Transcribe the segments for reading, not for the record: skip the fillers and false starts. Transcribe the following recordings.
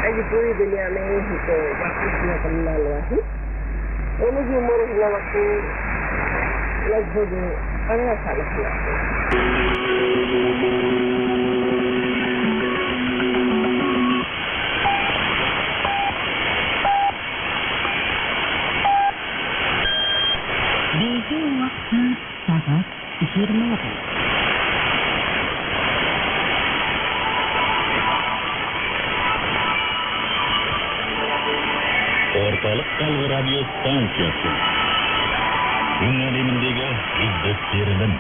أجبري باليمين وحسنا قلنا الواحد ونجي مرة لوقت لجهد أنا صالح Bagi waktu sahabat pikir mata. Орталық Қалғы радио станциясы. Күн әлеміндегі үздіктерінің.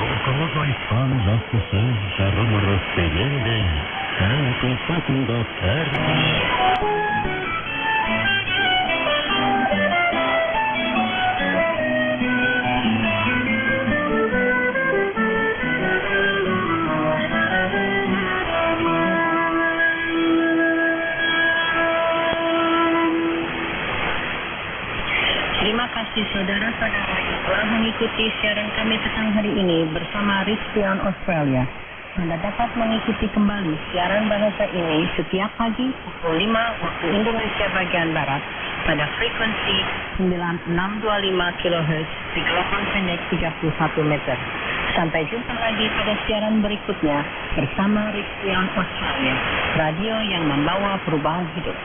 Орталық айтқан жақсы сөз жарым ұрыс дегенде, Сатында Terima kasih saudara-saudara yang telah mengikuti siaran kami petang hari ini bersama Rizkion Australia. Anda dapat mengikuti kembali siaran bahasa ini setiap pagi pukul 5 waktu Indonesia bagian Barat pada frekuensi 9625 kHz di gelombang pendek 31 meter. Sampai jumpa lagi pada siaran berikutnya bersama Rizkion Australia, radio yang membawa perubahan hidup.